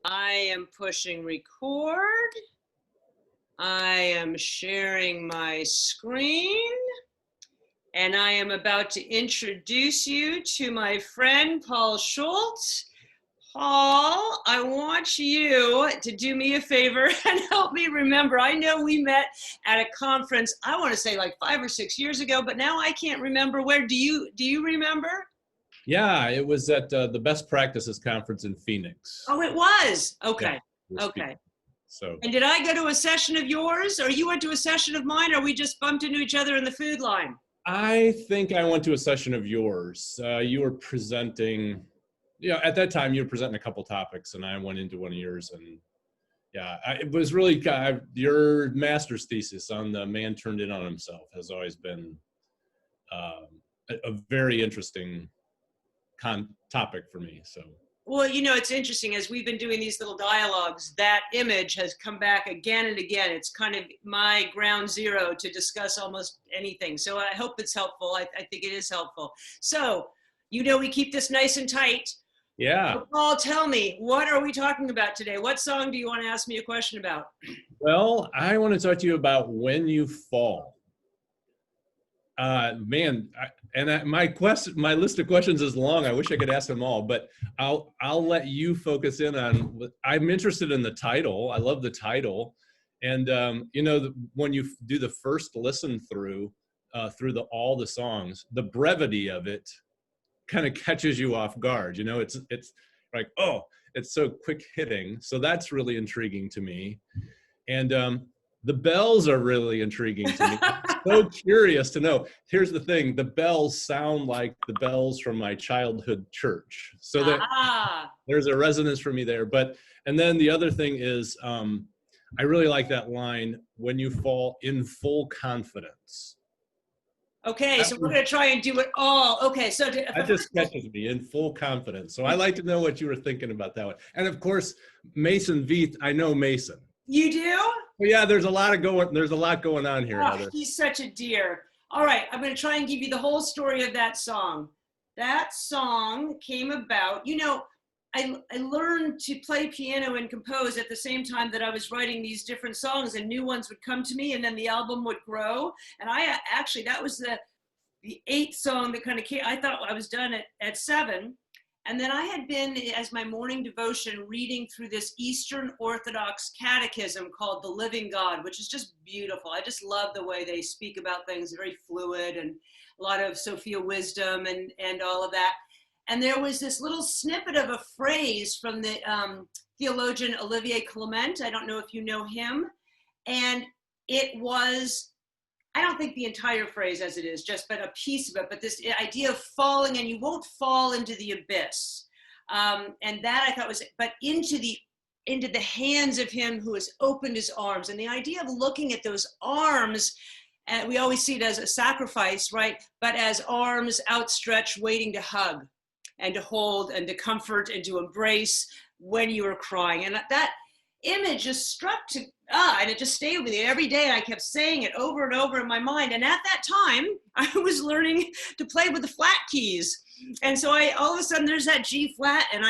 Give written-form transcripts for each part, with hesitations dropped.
I am pushing record. I am sharing my screen. And I am about to introduce you to my friend, Paul Schult. Paul, I want you to do me a favor and help me remember. I know we met at a conference, I want to say like 5 or 6 years ago, but now I can't remember where. Do you remember? Yeah, it was at the Best Practices Conference in Phoenix. Oh, it was. Okay. Yeah, Okay. So. And did I go to a session of yours, or you went to a session of mine, or we just bumped into each other in the food line? I think I went to a session of yours. You were presenting, at that time you were presenting a couple topics, and I went into one of yours, and it was really your master's thesis on the man turned in on himself has always been a very interesting topic for me. So. Well, it's interesting, as we've been doing these little dialogues, that image has come back again and again. It's kind of my ground zero to discuss almost anything. So I hope it's helpful. I think it is helpful. So, we keep this nice and tight. Yeah. So Paul, tell me, what are we talking about today? What song do you want to ask me a question about? Well, I want to talk to you about When You Fall. My list of questions is long. I wish I could ask them all, but I'll let you focus in on. I'm interested in the title. I love the title, and when you do the first listen through all the songs, the brevity of it kind of catches you off guard. It's like, oh, it's so quick hitting. So that's really intriguing to me, and the bells are really intriguing to me. I'm so curious to know. Here's the thing. The bells sound like the bells from my childhood church. So that there's a resonance for me there. And then the other thing is, I really like that line, when you fall in full confidence. Okay, so we're going to try and do it all. Okay, so that just catches me, in full confidence. So I like to know what you were thinking about that one. And of course, Mason Vieth, I know Mason. You do? Well, yeah, there's a lot going on here. Oh, he's such a dear. All right, I'm going to try and give you the whole story of that song. That song came about, I learned to play piano and compose at the same time that I was writing these different songs, and new ones would come to me, and then the album would grow. And that was the 8th song that kind of came. I thought I was done at 7. And then I had been, as my morning devotion, reading through this Eastern Orthodox catechism called The Living God, which is just beautiful. I just love the way they speak about things, very fluid, and a lot of Sophia wisdom and all of that. And there was this little snippet of a phrase from the theologian Olivier Clement. I don't know if you know him. And it was, I don't think the entire phrase as it is, but a piece of it, but this idea of falling, and you won't fall into the abyss. And that I thought was, but into the hands of him who has opened his arms. And the idea of looking at those arms, and we always see it as a sacrifice, right? But as arms outstretched, waiting to hug and to hold and to comfort and to embrace when you are crying. And that image just struck and it just stayed with me every day. I kept saying it over and over in my mind. And at that time, I was learning to play with the flat keys. And so all of a sudden there's that G flat, and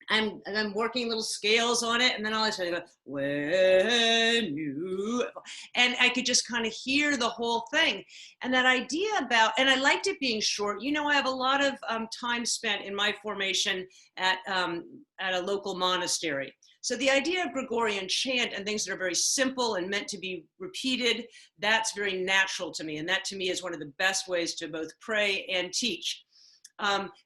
I'm working little scales on it, and then all I started to go, when you, and I could just kind of hear the whole thing. And that idea about, and I liked it being short. I have a lot of time spent in my formation at a local monastery. So the idea of Gregorian chant and things that are very simple and meant to be repeated, that's very natural to me. And that to me is one of the best ways to both pray and teach.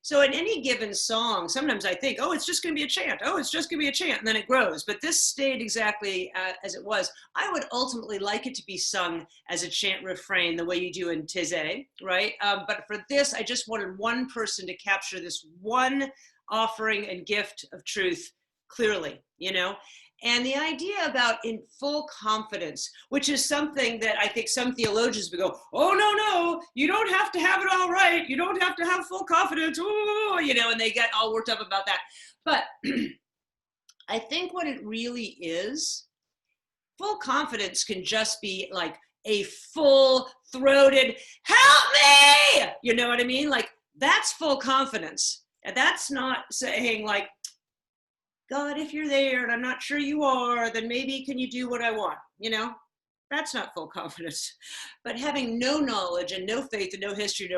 So in any given song, sometimes I think, oh, it's just going to be a chant. Oh, it's just going to be a chant. And then it grows. But this stayed exactly as it was. I would ultimately like it to be sung as a chant refrain, the way you do in Taizé, right? But for this, I just wanted one person to capture this one offering and gift of truth clearly, And the idea about in full confidence, which is something that I think some theologians would go, oh, no, you don't have to have it all right. You don't have to have full confidence, and they get all worked up about that. But I think what it really is, full confidence can just be like a full-throated, help me! You know what I mean? Like, that's full confidence. And that's not saying like, God, if you're there and I'm not sure you are, then maybe can you do what I want? That's not full confidence. But having no knowledge and no faith and no history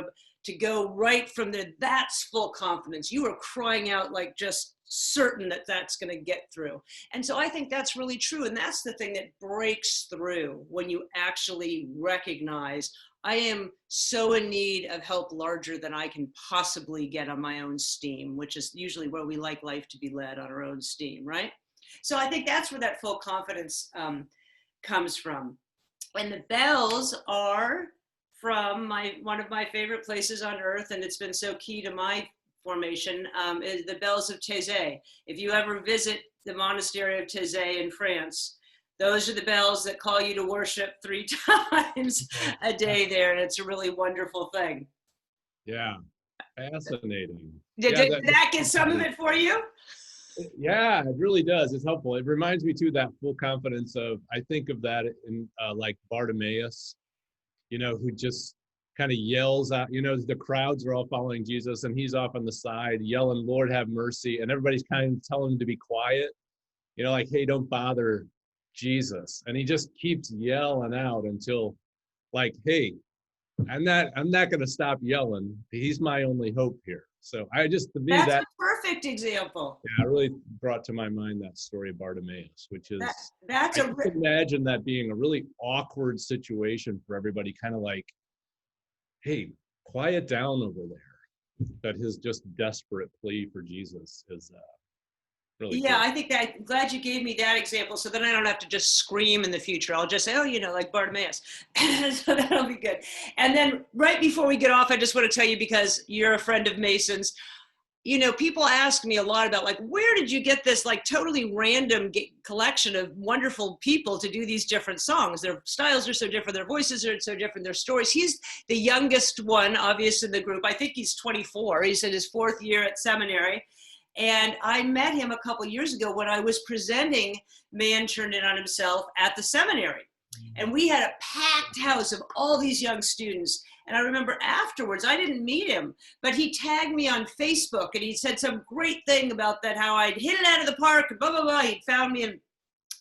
to go right from there, that's full confidence. You are crying out like just certain that that's going to get through. And so I think that's really true. And that's the thing that breaks through when you actually recognize I am so in need of help larger than I can possibly get on my own steam, which is usually where we like life to be led, on our own steam, right? So I think that's where that full confidence comes from. And the bells are from one of my favorite places on earth, and it's been so key to my formation, is the bells of Taizé. If you ever visit the monastery of Taizé in France, those are the bells that call you to worship 3 times a day there, and it's a really wonderful thing. Yeah, fascinating. Did that get some of it for you? Yeah, it really does. It's helpful. It reminds me too, that full confidence of, I think of that in like Bartimaeus, who just kind of yells out, the crowds are all following Jesus and he's off on the side yelling, Lord, have mercy. And everybody's kind of telling him to be quiet, like, hey, don't bother Jesus. And he just keeps yelling out until like, hey, I'm not going to stop yelling. He's my only hope here. So to me, that's a perfect example. Yeah, it really brought to my mind that story of Bartimaeus, which is, I can imagine that being a really awkward situation for everybody, kind of like, hey, quiet down over there. But his just desperate plea for Jesus is really Yeah, cool. I think that, I'm glad you gave me that example, so then I don't have to just scream in the future. I'll just say, oh, like Bartimaeus. So that'll be good. And then right before we get off, I just want to tell you, because you're a friend of Mason's, people ask me a lot about, like, where did you get this like totally random collection of wonderful people to do these different songs? Their styles are so different, their voices are so different, their stories. He's the youngest one, obvious, in the group. I think he's 24. He's in his 4th year at seminary. And I met him a couple of years ago when I was presenting Man Turned In on Himself at the seminary. And we had a packed house of all these young students. And I remember afterwards, I didn't meet him, but he tagged me on Facebook and he said some great thing about that, how I'd hit it out of the park, blah, blah, blah. He'd found me and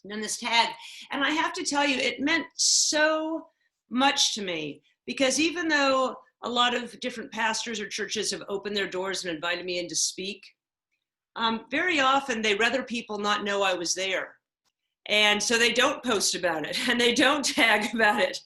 done this tag. And I have to tell you, it meant so much to me, because even though a lot of different pastors or churches have opened their doors and invited me in to speak, very often they'd rather people not know I was there. And so they don't post about it and they don't tag about it.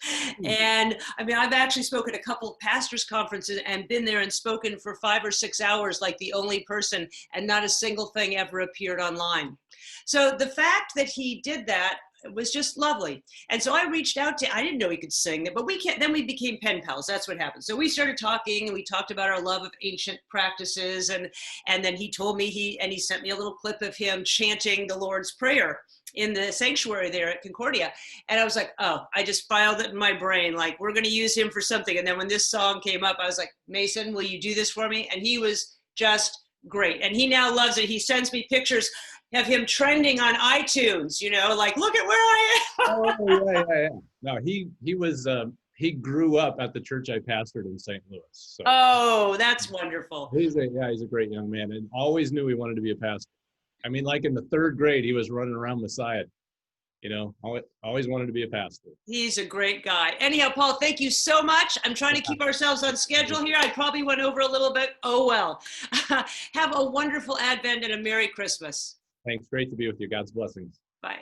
And I mean, I've actually spoken at a couple of pastors' conferences and been there and spoken for 5 or 6 hours like the only person, and not a single thing ever appeared online. So the fact that he did that was just lovely. And so I reached out to, I didn't know he could sing, but then we became pen pals. That's what happened. So we started talking and we talked about our love of ancient practices. And then he told me, he sent me a little clip of him chanting the Lord's Prayer in the sanctuary there at Concordia. And I was like, oh, I just filed it in my brain. Like, we're going to use him for something. And then when this song came up, I was like, Mason, will you do this for me? And he was just great. And he now loves it. He sends me pictures of him trending on iTunes, like, look at where I am. Oh, yeah. No, he grew up at the church I pastored in St. Louis. So. Oh, that's wonderful. He's a great young man, and always knew he wanted to be a pastor. I mean, like in the 3rd grade, he was running around Messiah. Always wanted to be a pastor. He's a great guy. Anyhow, Paul, thank you so much. I'm trying to keep ourselves on schedule here. I probably went over a little bit. Oh, well. Have a wonderful Advent and a Merry Christmas. Thanks. Great to be with you. God's blessings. Bye.